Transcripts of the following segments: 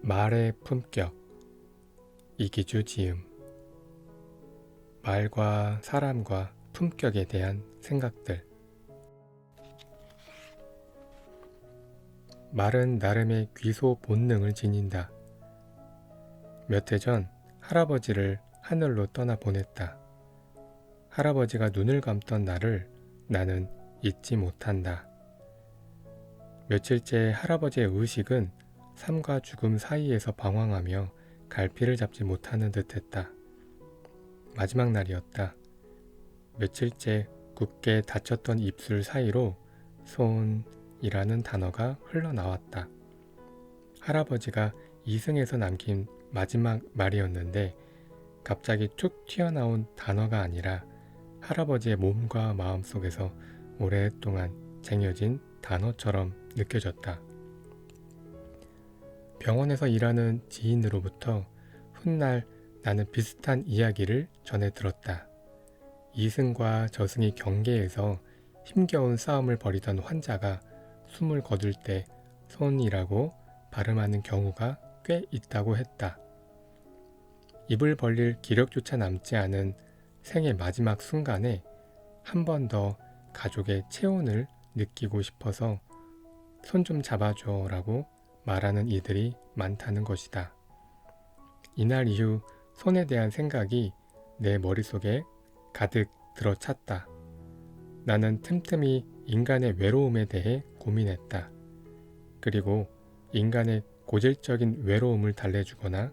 말의 품격, 이기주 지음. 말과 사람과 품격에 대한 생각들. 말은 나름의 귀소 본능을 지닌다. 몇 해 전 할아버지를 하늘로 떠나보냈다. 할아버지가 눈을 감던 날을 나는 잊지 못한다. 며칠째 할아버지의 의식은 삶과 죽음 사이에서 방황하며 갈피를 잡지 못하는 듯했다. 마지막 날이었다. 며칠째 굳게 닫혔던 입술 사이로 손이라는 단어가 흘러나왔다. 할아버지가 이승에서 남긴 마지막 말이었는데 갑자기 툭 튀어나온 단어가 아니라 할아버지의 몸과 마음 속에서 오랫동안 쟁여진 단어처럼 느껴졌다. 병원에서 일하는 지인으로부터 훗날 나는 비슷한 이야기를 전해 들었다. 이승과 저승의 경계에서 힘겨운 싸움을 벌이던 환자가 숨을 거둘 때 손이라고 발음하는 경우가 꽤 있다고 했다. 입을 벌릴 기력조차 남지 않은 생의 마지막 순간에 한 번 더 가족의 체온을 느끼고 싶어서 손 좀 잡아줘 라고 말하는 이들이 많다는 것이다. 이날 이후 손에 대한 생각이 내 머릿속에 가득 들어찼다. 나는 틈틈이 인간의 외로움에 대해 고민했다. 그리고 인간의 고질적인 외로움을 달래주거나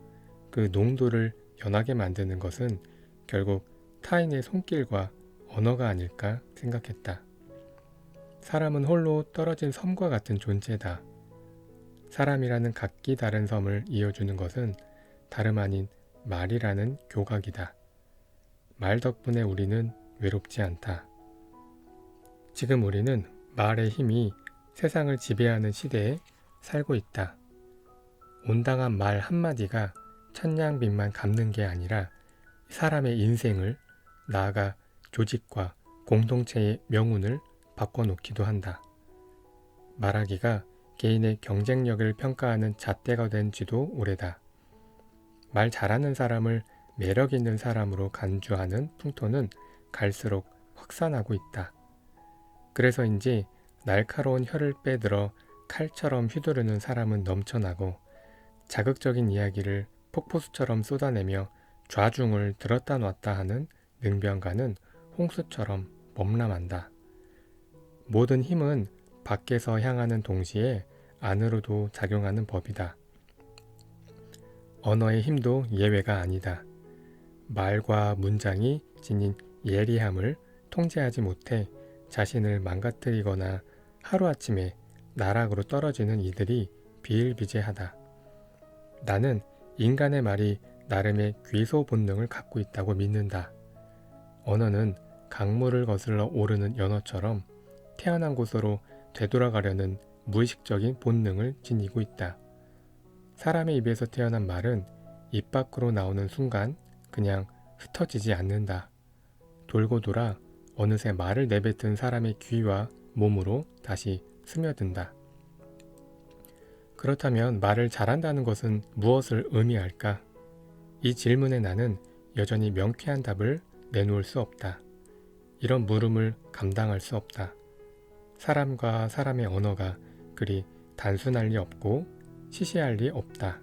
그 농도를 연하게 만드는 것은 결국 타인의 손길과 언어가 아닐까 생각했다. 사람은 홀로 떨어진 섬과 같은 존재다. 사람이라는 각기 다른 섬을 이어주는 것은 다름 아닌 말이라는 교각이다. 말 덕분에 우리는 외롭지 않다. 지금 우리는 말의 힘이 세상을 지배하는 시대에 살고 있다. 온당한 말 한마디가 천냥빚만 갚는 게 아니라 사람의 인생을, 나아가 조직과 공동체의 명운을 바꿔놓기도 한다. 말하기가 개인의 경쟁력을 평가하는 잣대가 된 지도 오래다. 말 잘하는 사람을 매력 있는 사람으로 간주하는 풍토는 갈수록 확산하고 있다. 그래서인지 날카로운 혀를 빼들어 칼처럼 휘두르는 사람은 넘쳐나고 자극적인 이야기를 폭포수처럼 쏟아내며 좌중을 들었다 놨다 하는 능변가는 홍수처럼 범람한다. 모든 힘은 밖에서 향하는 동시에 안으로도 작용하는 법이다. 언어의 힘도 예외가 아니다. 말과 문장이 지닌 예리함을 통제하지 못해 자신을 망가뜨리거나 하루아침에 나락으로 떨어지는 이들이 비일비재하다. 나는 인간의 말이 나름의 귀소 본능을 갖고 있다고 믿는다. 언어는 강물을 거슬러 오르는 연어처럼 태어난 곳으로 되돌아가려는 무의식적인 본능을 지니고 있다. 사람의 입에서 태어난 말은 입 밖으로 나오는 순간 그냥 흩어지지 않는다. 돌고 돌아 어느새 말을 내뱉은 사람의 귀와 몸으로 다시 스며든다. 그렇다면 말을 잘한다는 것은 무엇을 의미할까? 이 질문에 나는 여전히 명쾌한 답을 내놓을 수 없다. 이런 물음을 감당할 수 없다. 사람과 사람의 언어가 그리 단순할 리 없고 시시할 리 없다.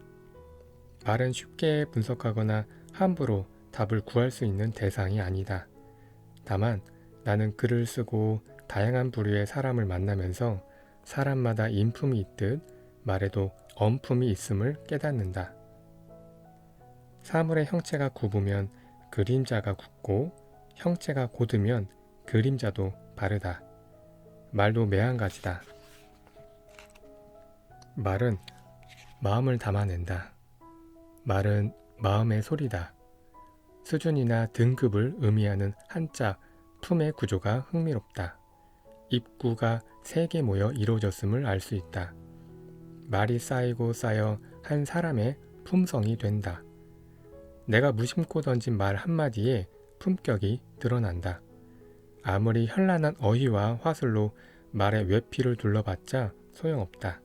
말은 쉽게 분석하거나 함부로 답을 구할 수 있는 대상이 아니다. 다만 나는 글을 쓰고 다양한 부류의 사람을 만나면서 사람마다 인품이 있듯 말에도 엄품이 있음을 깨닫는다. 사물의 형체가 굽으면 그림자가 굽고 형체가 곧으면 그림자도 바르다. 말도 매한가지다. 말은 마음을 담아낸다. 말은 마음의 소리다. 수준이나 등급을 의미하는 한자 품의 구조가 흥미롭다. 입구가 3개 모여 이루어졌음을 알 수 있다. 말이 쌓이고 쌓여 한 사람의 품성이 된다. 내가 무심코 던진 말 한마디에 품격이 드러난다. 아무리 현란한 어휘와 화술로 말의 외피를 둘러봤자 소용없다.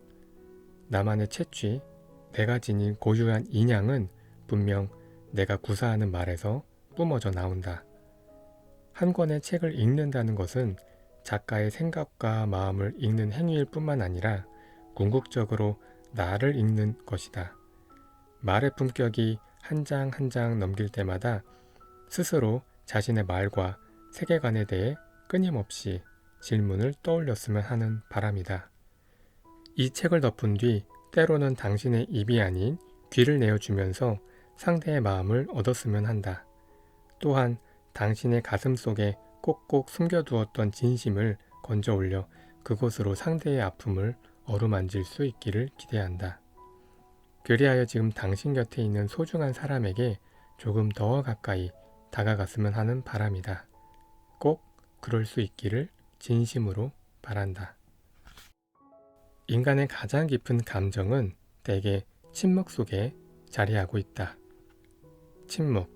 나만의 채취, 내가 지닌 고유한 인양은 분명 내가 구사하는 말에서 뿜어져 나온다. 한 권의 책을 읽는다는 것은 작가의 생각과 마음을 읽는 행위일 뿐만 아니라 궁극적으로 나를 읽는 것이다. 말의 품격이 한 장 한 장 넘길 때마다 스스로 자신의 말과 세계관에 대해 끊임없이 질문을 떠올렸으면 하는 바람이다. 이 책을 덮은 뒤 때로는 당신의 입이 아닌 귀를 내어주면서 상대의 마음을 얻었으면 한다. 또한 당신의 가슴 속에 꼭꼭 숨겨두었던 진심을 건져 올려 그곳으로 상대의 아픔을 어루만질 수 있기를 기대한다. 그리하여 지금 당신 곁에 있는 소중한 사람에게 조금 더 가까이 다가갔으면 하는 바람이다. 꼭 그럴 수 있기를 진심으로 바란다. 인간의 가장 깊은 감정은 대개 침묵 속에 자리하고 있다. 침묵,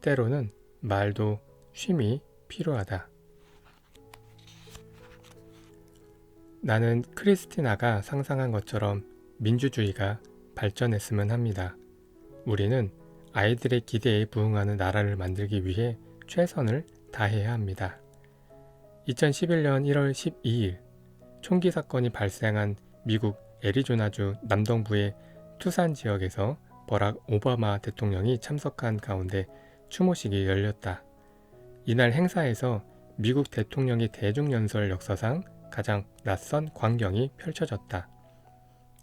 때로는 말도 쉼이 필요하다. 나는 크리스티나가 상상한 것처럼 민주주의가 발전했으면 합니다. 우리는 아이들의 기대에 부응하는 나라를 만들기 위해 최선을 다해야 합니다. 2011년 1월 12일 총기 사건이 발생한 미국 애리조나주 남동부의 투산 지역에서 버락 오바마 대통령이 참석한 가운데 추모식이 열렸다. 이날 행사에서 미국 대통령의 대중연설 역사상 가장 낯선 광경이 펼쳐졌다.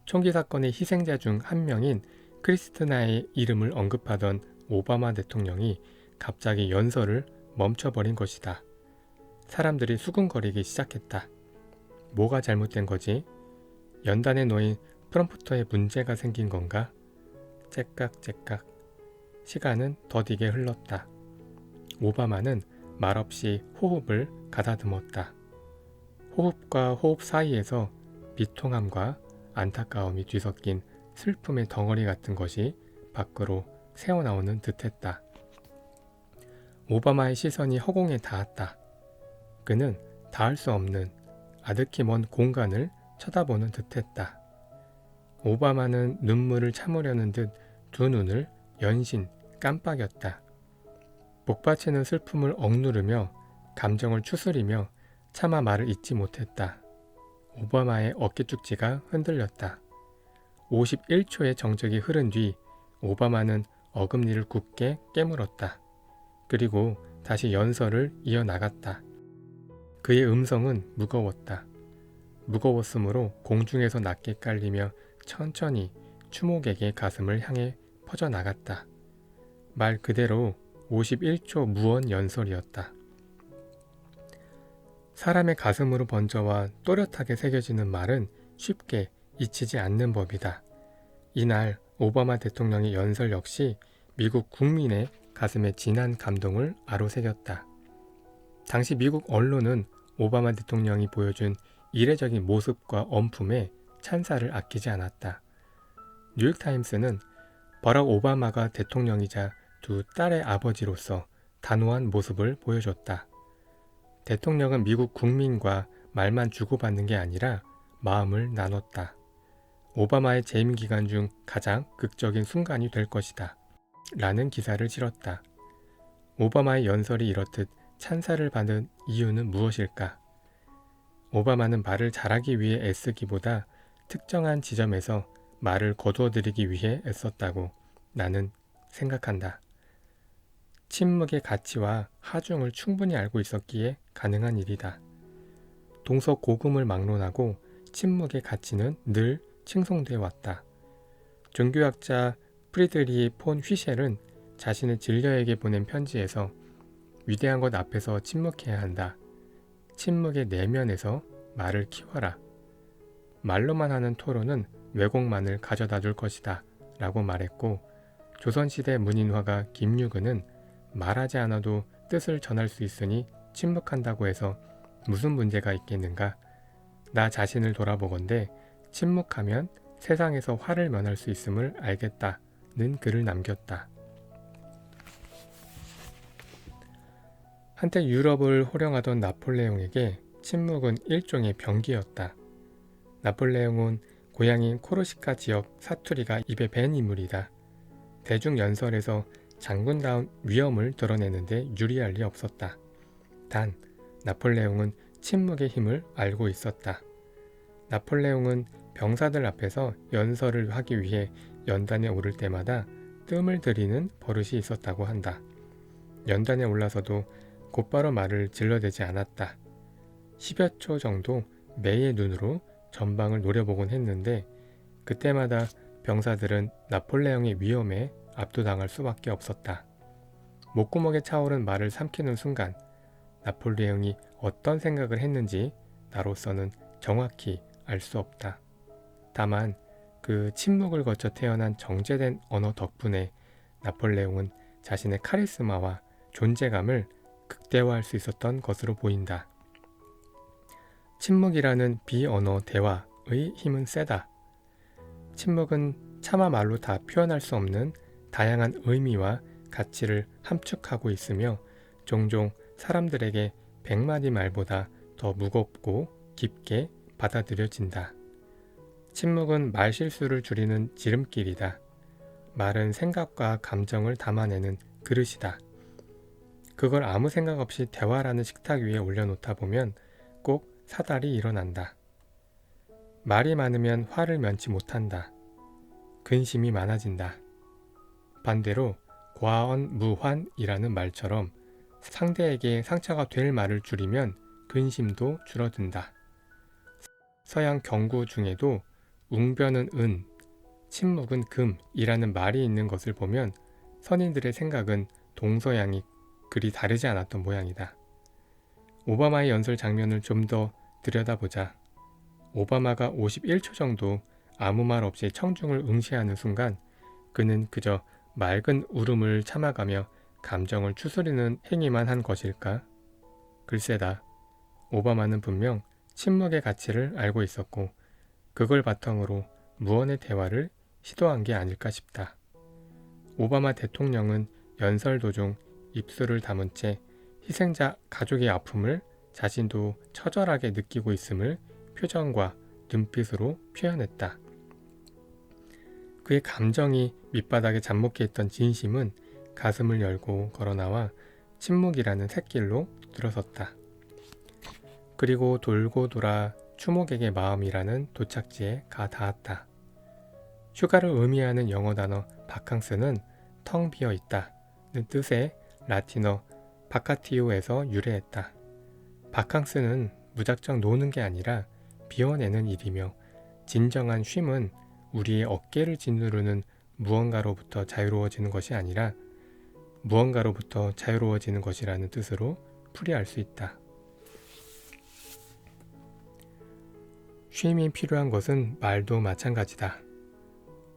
총기 사건의 희생자 중 한 명인 크리스티나의 이름을 언급하던 오바마 대통령이 갑자기 연설을 멈춰버린 것이다. 사람들이 수군거리기 시작했다. 뭐가 잘못된 거지? 연단에 놓인 프롬프터에 문제가 생긴 건가? 째깍째깍. 시간은 더디게 흘렀다. 오바마는 말없이 호흡을 가다듬었다. 호흡과 호흡 사이에서 비통함과 안타까움이 뒤섞인 슬픔의 덩어리 같은 것이 밖으로 새어나오는 듯했다. 오바마의 시선이 허공에 닿았다. 그는 닿을 수 없는 아득히 먼 공간을 쳐다보는 듯했다. 오바마는 눈물을 참으려는 듯 두 눈을 연신 깜빡였다. 복받치는 슬픔을 억누르며 감정을 추스리며 차마 말을 잇지 못했다. 오바마의 어깨축지가 흔들렸다. 51초의 정적이 흐른 뒤 오바마는 어금니를 굳게 깨물었다. 그리고 다시 연설을 이어나갔다. 그의 음성은 무거웠다. 무거웠으므로 공중에서 낮게 깔리며 천천히 추모객의 가슴을 향해 퍼져나갔다. 말 그대로 51초 무언 연설이었다. 사람의 가슴으로 번져와 또렷하게 새겨지는 말은 쉽게 잊히지 않는 법이다. 이날 오바마 대통령의 연설 역시 미국 국민의 가슴에 진한 감동을 아로새겼다. 당시 미국 언론은 오바마 대통령이 보여준 이례적인 모습과 엄품에 찬사를 아끼지 않았다. 뉴욕타임스는 버락 오바마가 대통령이자 두 딸의 아버지로서 단호한 모습을 보여줬다. 대통령은 미국 국민과 말만 주고받는 게 아니라 마음을 나눴다. 오바마의 재임 기간 중 가장 극적인 순간이 될 것이다. 라는 기사를 실었다. 오바마의 연설이 이렇듯 찬사를 받은 이유는 무엇일까? 오바마는 말을 잘하기 위해 애쓰기보다 특정한 지점에서 말을 거두어들이기 위해 애썼다고 나는 생각한다. 침묵의 가치와 하중을 충분히 알고 있었기에 가능한 일이다. 동서고금을 막론하고 침묵의 가치는 늘 칭송되어 왔다. 종교학자 프리드리히 폰 휘셸은 자신의 진려에게 보낸 편지에서 위대한 것 앞에서 침묵해야 한다. 침묵의 내면에서 말을 키워라. 말로만 하는 토론은 왜곡만을 가져다 줄 것이다. 라고 말했고 조선시대 문인화가 김유근은 말하지 않아도 뜻을 전할 수 있으니 침묵한다고 해서 무슨 문제가 있겠는가? 나 자신을 돌아보건대 침묵하면 세상에서 화를 면할 수 있음을 알겠다는 글을 남겼다. 한때 유럽을 호령하던 나폴레옹에게 침묵은 일종의 병기였다. 나폴레옹은 고향인 코르시카 지역 사투리가 입에 밴 인물이다. 대중 연설에서 장군다운 위엄을 드러내는데 유리할 리 없었다. 단 나폴레옹은 침묵의 힘을 알고 있었다. 나폴레옹은 병사들 앞에서 연설을 하기 위해 연단에 오를 때마다 뜸을 들이는 버릇이 있었다고 한다. 연단에 올라서도 곧바로 말을 질러대지 않았다. 10여 초 정도 매의 눈으로 전방을 노려보곤 했는데 그때마다 병사들은 나폴레옹의 위험에 압도당할 수밖에 없었다. 목구멍에 차오른 말을 삼키는 순간 나폴레옹이 어떤 생각을 했는지 나로서는 정확히 알 수 없다. 다만 그 침묵을 거쳐 태어난 정제된 언어 덕분에 나폴레옹은 자신의 카리스마와 존재감을 극대화할 수 있었던 것으로 보인다. 침묵이라는 비언어 대화의 힘은 세다. 침묵은 차마 말로 다 표현할 수 없는 다양한 의미와 가치를 함축하고 있으며 종종 사람들에게 100마디 말보다 더 무겁고 깊게 받아들여진다. 침묵은 말실수를 줄이는 지름길이다. 말은 생각과 감정을 담아내는 그릇이다. 그걸 아무 생각 없이 대화라는 식탁 위에 올려놓다 보면 꼭 사달이 일어난다. 말이 많으면 화를 면치 못한다. 근심이 많아진다. 반대로 과언무환이라는 말처럼 상대에게 상처가 될 말을 줄이면 근심도 줄어든다. 서양 경구 중에도 웅변은 은, 침묵은 금이라는 말이 있는 것을 보면 선인들의 생각은 동서양이 그리 다르지 않았던 모양이다. 오바마의 연설 장면을 좀 더 들여다보자. 오바마가 51초 정도 아무 말 없이 청중을 응시하는 순간 그는 그저 맑은 울음을 참아가며 감정을 추스리는 행위만 한 것일까? 글쎄다. 오바마는 분명 침묵의 가치를 알고 있었고 그걸 바탕으로 무언의 대화를 시도한 게 아닐까 싶다. 오바마 대통령은 연설 도중 입술을 다문 채 희생자 가족의 아픔을 자신도 처절하게 느끼고 있음을 표정과 눈빛으로 표현했다. 그의 감정이 밑바닥에 잠복해 있던 진심은 가슴을 열고 걸어나와 침묵이라는 샛길로 들어섰다. 그리고 돌고 돌아 추모객의 마음이라는 도착지에 가 닿았다. 휴가를 의미하는 영어 단어 바캉스는 텅 비어 있다는 뜻의 라틴어 바카티오에서 유래했다. 바캉스는 무작정 노는 게 아니라 비워내는 일이며 진정한 쉼은 우리의 어깨를 짓누르는 무언가로부터 자유로워지는 것이 아니라 무언가로부터 자유로워지는 것이라는 뜻으로 풀이할 수 있다. 쉼이 필요한 것은 말도 마찬가지다.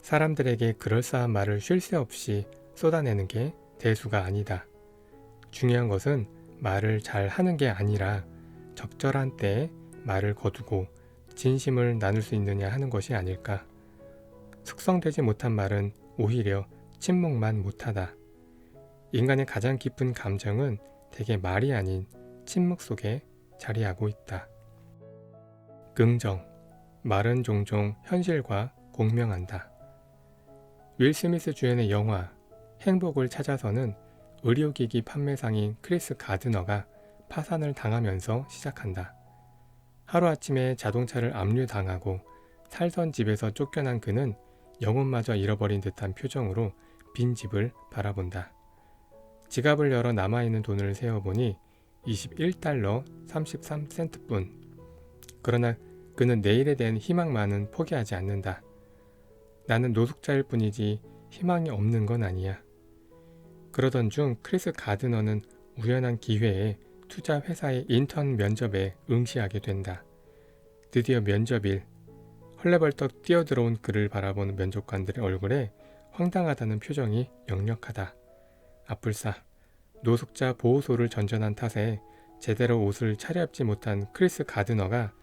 사람들에게 그럴싸한 말을 쉴 새 없이 쏟아내는 게 대수가 아니다. 중요한 것은 말을 잘 하는 게 아니라 적절한 때에 말을 거두고 진심을 나눌 수 있느냐 하는 것이 아닐까. 숙성되지 못한 말은 오히려 침묵만 못하다. 인간의 가장 깊은 감정은 대개 말이 아닌 침묵 속에 자리하고 있다. 긍정. 말은 종종 현실과 공명한다. 윌 스미스 주연의 영화 행복을 찾아서는 의료기기 판매상인 크리스 가드너가 파산을 당하면서 시작한다. 하루아침에 자동차를 압류당하고 살던 집에서 쫓겨난 그는 영혼마저 잃어버린 듯한 표정으로 빈 집을 바라본다. 지갑을 열어 남아있는 돈을 세어보니 21달러 33센트뿐. 그러나 그는 내일에 대한 희망만은 포기하지 않는다. 나는 노숙자일 뿐이지 희망이 없는 건 아니야. 그러던 중 크리스 가드너는 우연한 기회에 투자 회사의 인턴 면접에 응시하게 된다. 드디어 면접일. 헐레벌떡 뛰어들어온 그를 바라보는 면접관들의 얼굴에 황당하다는 표정이 역력하다. 아뿔싸. 노숙자 보호소를 전전한 탓에 제대로 옷을 차려입지 못한 크리스 가드너가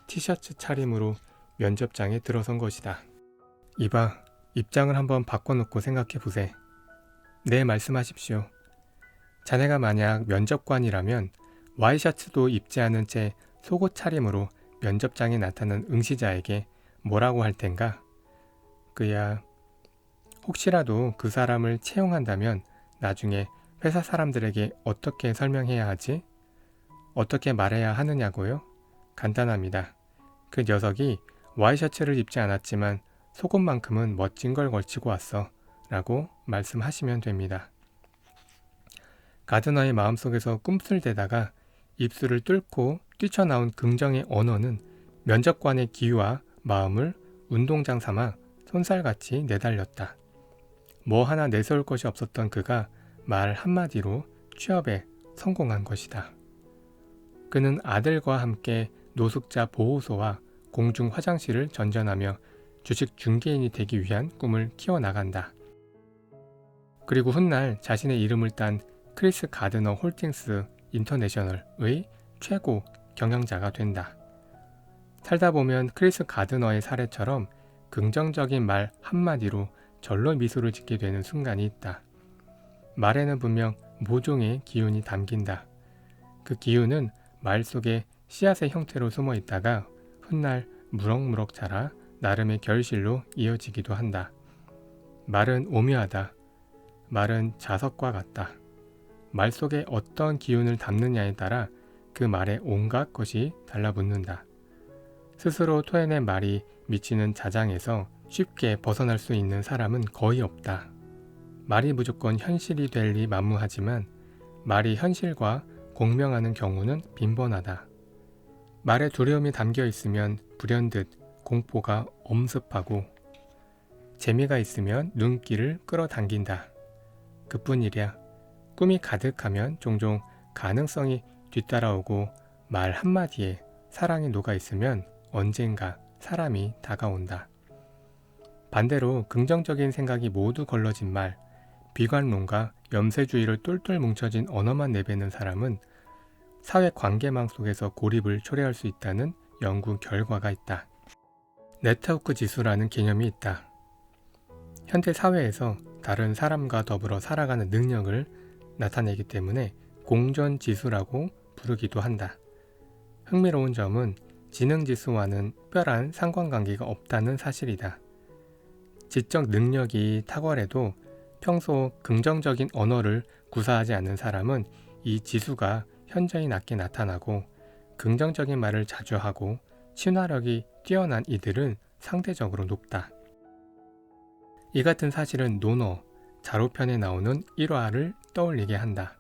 티셔츠 차림으로 면접장에 들어선 것이다. 이봐, 입장을 한번 바꿔놓고 생각해보세. 네, 말씀하십시오. 자네가 만약 면접관이라면 와이셔츠도 입지 않은 채 속옷 차림으로 면접장에 나타난 응시자에게 뭐라고 할 텐가? 그야 혹시라도 그 사람을 채용한다면 나중에 회사 사람들에게 어떻게 설명해야 하지? 어떻게 말해야 하느냐고요? 간단합니다. 그 녀석이 와이셔츠를 입지 않았지만 속옷만큼은 멋진 걸 걸치고 왔어 라고 말씀하시면 됩니다. 가드너의 마음속에서 꿈틀대다가 입술을 뚫고 뛰쳐나온 긍정의 언어는 면접관의 기와 마음을 운동장 삼아 손살같이 내달렸다. 뭐 하나 내세울 것이 없었던 그가 말 한마디로 취업에 성공한 것이다. 그는 아들과 함께 노숙자 보호소와 공중 화장실을 전전하며 주식 중개인이 되기 위한 꿈을 키워나간다. 그리고 훗날 자신의 이름을 딴 크리스 가드너 홀딩스 인터내셔널의 최고 경영자가 된다. 살다 보면 크리스 가드너의 사례처럼 긍정적인 말 한마디로 절로 미소를 짓게 되는 순간이 있다. 말에는 분명 모종의 기운이 담긴다. 그 기운은 말 속에 씨앗의 형태로 숨어 있다가 훗날 무럭무럭 자라 나름의 결실로 이어지기도 한다. 말은 오묘하다. 말은 자석과 같다. 말 속에 어떤 기운을 담느냐에 따라 그 말에 온갖 것이 달라붙는다. 스스로 토해낸 말이 미치는 자장에서 쉽게 벗어날 수 있는 사람은 거의 없다. 말이 무조건 현실이 될 리 만무하지만 말이 현실과 공명하는 경우는 빈번하다. 말에 두려움이 담겨 있으면 불현듯 공포가 엄습하고 재미가 있으면 눈길을 끌어당긴다. 그뿐이랴. 꿈이 가득하면 종종 가능성이 뒤따라오고 말 한마디에 사랑이 녹아있으면 언젠가 사람이 다가온다. 반대로 긍정적인 생각이 모두 걸러진 말, 비관론과 염세주의를 똘똘 뭉쳐진 언어만 내뱉는 사람은 사회 관계망 속에서 고립을 초래할 수 있다는 연구 결과가 있다. 네트워크 지수라는 개념이 있다. 현대 사회에서 다른 사람과 더불어 살아가는 능력을 나타내기 때문에 공존지수라고 부르기도 한다. 흥미로운 점은 지능지수와는 특별한 상관관계가 없다는 사실이다. 지적 능력이 탁월해도 평소 긍정적인 언어를 구사하지 않는 사람은 이 지수가 현저히 낮게 나타나고 긍정적인 말을 자주 하고 친화력이 뛰어난 이들은 상대적으로 높다. 이 같은 사실은 논어, 자로편에 나오는 일화를 떠올리게 한다.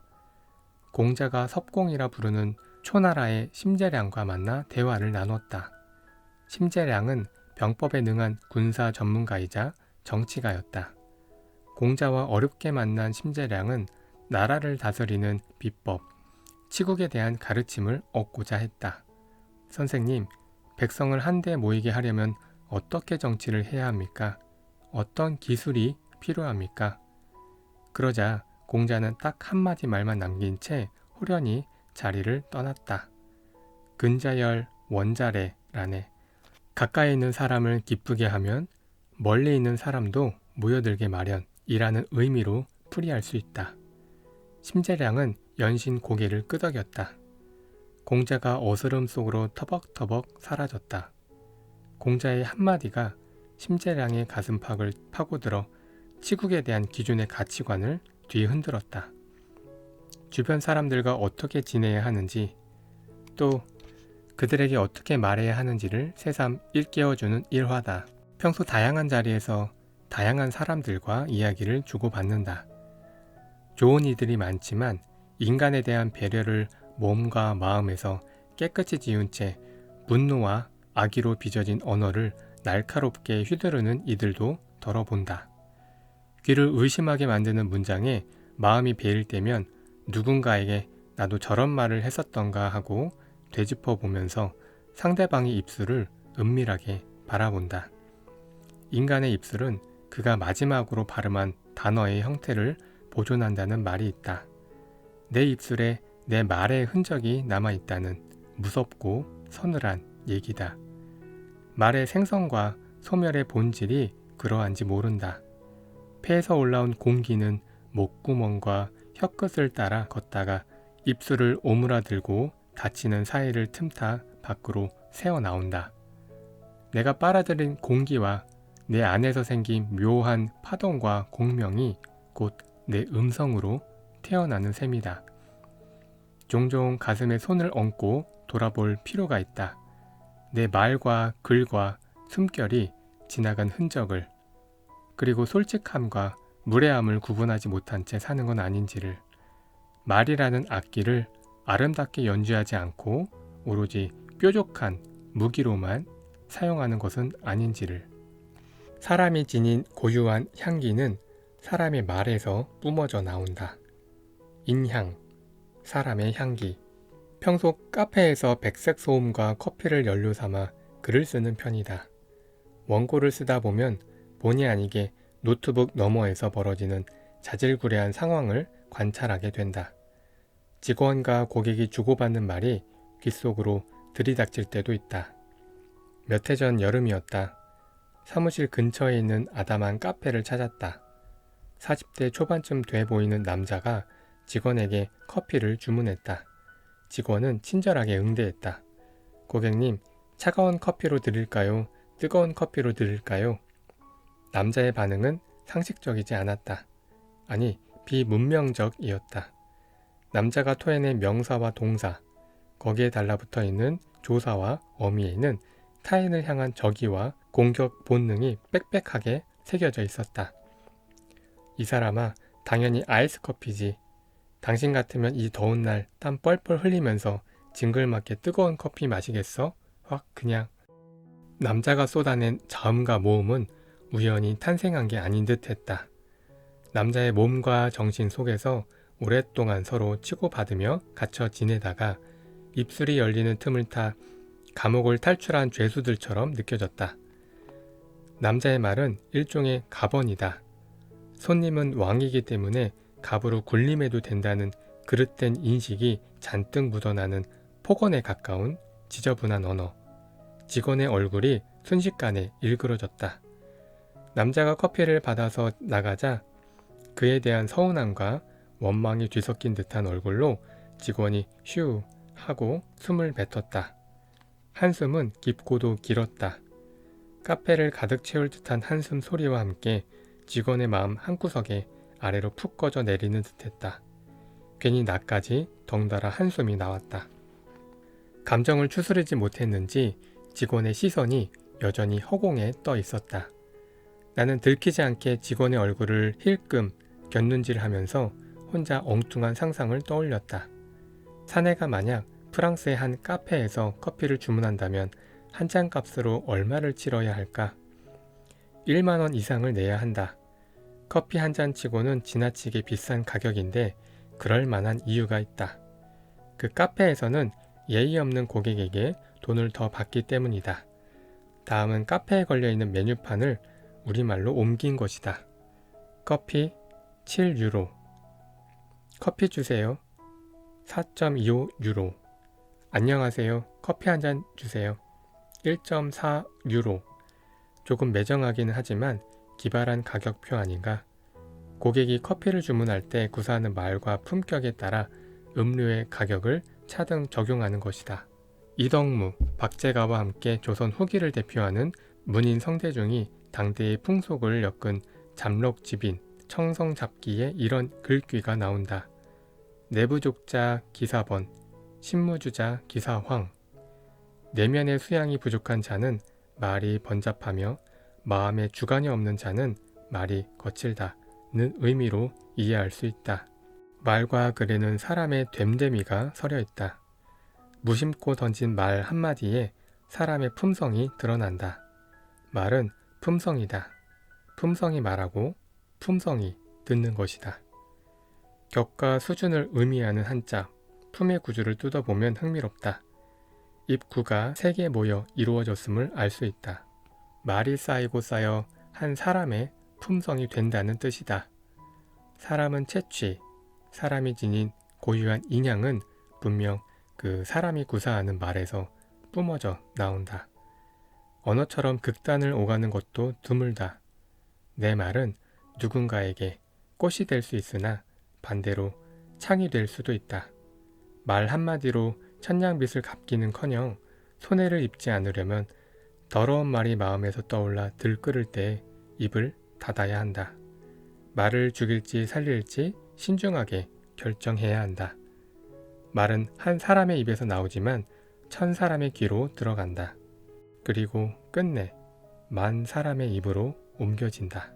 공자가 섭공이라 부르는 초나라의 심재량과 만나 대화를 나눴다. 심재량은 병법에 능한 군사 전문가이자 정치가였다. 공자와 어렵게 만난 심재량은 나라를 다스리는 비법, 치국에 대한 가르침을 얻고자 했다. 선생님, 백성을 한데 모이게 하려면 어떻게 정치를 해야 합니까? 어떤 기술이 필요합니까? 그러자 공자는 딱 한마디 말만 남긴 채 호련히 자리를 떠났다. 근자열 원자래라네. 가까이 있는 사람을 기쁘게 하면 멀리 있는 사람도 모여들게 마련이라는 의미로 풀이할 수 있다. 심재량은 연신 고개를 끄덕였다. 공자가 어스름 속으로 터벅터벅 사라졌다. 공자의 한마디가 심재량의 가슴팍을 파고들어 치국에 대한 기존의 가치관을 뒤흔들었다. 주변 사람들과 어떻게 지내야 하는지, 또 그들에게 어떻게 말해야 하는지를 새삼 일깨워주는 일화다. 평소 다양한 자리에서 다양한 사람들과 이야기를 주고받는다. 좋은 이들이 많지만 인간에 대한 배려를 몸과 마음에서 깨끗이 지운 채 분노와 악의로 빚어진 언어를 날카롭게 휘두르는 이들도 덜어본다. 귀를 의심하게 만드는 문장에 마음이 베일 때면 누군가에게 나도 저런 말을 했었던가 하고 되짚어 보면서 상대방의 입술을 은밀하게 바라본다. 인간의 입술은 그가 마지막으로 발음한 단어의 형태를 보존한다는 말이 있다. 내 입술에 내 말의 흔적이 남아있다는 무섭고 서늘한 얘기다. 말의 생성과 소멸의 본질이 그러한지 모른다. 폐에서 올라온 공기는 목구멍과 혀끝을 따라 걷다가 입술을 오므라들고 닫히는 사이를 틈타 밖으로 새어나온다. 내가 빨아들인 공기와 내 안에서 생긴 묘한 파동과 공명이 곧 내 음성으로 태어나는 셈이다. 종종 가슴에 손을 얹고 돌아볼 필요가 있다. 내 말과 글과 숨결이 지나간 흔적을, 그리고 솔직함과 무례함을 구분하지 못한 채 사는 건 아닌지를, 말이라는 악기를 아름답게 연주하지 않고 오로지 뾰족한 무기로만 사용하는 것은 아닌지를. 사람이 지닌 고유한 향기는 사람의 말에서 뿜어져 나온다. 인향, 사람의 향기. 평소 카페에서 백색 소음과 커피를 연료 삼아 글을 쓰는 편이다. 원고를 쓰다 보면 본의 아니게 노트북 너머에서 벌어지는 자질구레한 상황을 관찰하게 된다. 직원과 고객이 주고받는 말이 귓속으로 들이닥칠 때도 있다. 몇 해 전 여름이었다. 사무실 근처에 있는 아담한 카페를 찾았다. 40대 초반쯤 돼 보이는 남자가 직원에게 커피를 주문했다. 직원은 친절하게 응대했다. 고객님, 차가운 커피로 드릴까요? 뜨거운 커피로 드릴까요? 남자의 반응은 상식적이지 않았다. 아니, 비문명적이었다. 남자가 토해낸 명사와 동사, 거기에 달라붙어 있는 조사와 어미에는 타인을 향한 적의와 공격 본능이 빽빽하게 새겨져 있었다. 이 사람아, 당연히 아이스 커피지. 당신 같으면 이 더운 날 땀 뻘뻘 흘리면서 징글맞게 뜨거운 커피 마시겠어? 확 그냥. 남자가 쏟아낸 자음과 모음은 우연히 탄생한 게 아닌 듯 했다. 남자의 몸과 정신 속에서 오랫동안 서로 치고받으며 갇혀 지내다가 입술이 열리는 틈을 타 감옥을 탈출한 죄수들처럼 느껴졌다. 남자의 말은 일종의 가번이다. 손님은 왕이기 때문에 갑으로 군림해도 된다는 그릇된 인식이 잔뜩 묻어나는 폭언에 가까운 지저분한 언어. 직원의 얼굴이 순식간에 일그러졌다. 남자가 커피를 받아서 나가자 그에 대한 서운함과 원망이 뒤섞인 듯한 얼굴로 직원이 휴 하고 숨을 뱉었다. 한숨은 깊고도 길었다. 카페를 가득 채울 듯한 한숨 소리와 함께 직원의 마음 한구석에 아래로 푹 꺼져 내리는 듯했다. 괜히 나까지 덩달아 한숨이 나왔다. 감정을 추스르지 못했는지 직원의 시선이 여전히 허공에 떠 있었다. 나는 들키지 않게 직원의 얼굴을 힐끔 곁눈질하면서 혼자 엉뚱한 상상을 떠올렸다. 사내가 만약 프랑스의 한 카페에서 커피를 주문한다면 한 잔 값으로 얼마를 치러야 할까? 1만 원 이상을 내야 한다. 커피 한 잔 치고는 지나치게 비싼 가격인데 그럴 만한 이유가 있다. 그 카페에서는 예의 없는 고객에게 돈을 더 받기 때문이다. 다음은 카페에 걸려있는 메뉴판을 우리말로 옮긴 것이다. 커피 7유로. 커피 주세요. 4.25유로. 안녕하세요. 커피 한 잔 주세요. 1.4유로. 조금 매정하기는 하지만 기발한 가격표 아닌가? 고객이 커피를 주문할 때 구사하는 말과 품격에 따라 음료의 가격을 차등 적용하는 것이다. 이덕무, 박재가와 함께 조선 후기를 대표하는 문인 성대중이 당대의 풍속을 엮은 잠록지빈, 청성잡기에 이런 글귀가 나온다. 내부족자 기사번, 신무주자 기사황. 내면의 수양이 부족한 자는 말이 번잡하며 마음에 주관이 없는 자는 말이 거칠다는 의미로 이해할 수 있다. 말과 글에는 사람의 됨됨이가 서려 있다. 무심코 던진 말 한마디에 사람의 품성이 드러난다. 말은 품성이다. 품성이 말하고 품성이 듣는 것이다. 격과 수준을 의미하는 한자, 품의 구조를 뜯어보면 흥미롭다. 입구가 3개 모여 이루어졌음을 알 수 있다. 말이 쌓이고 쌓여 한 사람의 품성이 된다는 뜻이다. 사람은 채취, 사람이 지닌 고유한 인향은 분명 그 사람이 구사하는 말에서 뿜어져 나온다. 언어처럼 극단을 오가는 것도 드물다. 내 말은 누군가에게 꽃이 될 수 있으나 반대로 창이 될 수도 있다. 말 한마디로 천냥빚을 갚기는커녕 손해를 입지 않으려면 더러운 말이 마음에서 떠올라 들끓을 때 입을 닫아야 한다. 말을 죽일지 살릴지 신중하게 결정해야 한다. 말은 한 사람의 입에서 나오지만 1000사람의 귀로 들어간다. 그리고 끝내 10,000사람의 입으로 옮겨진다.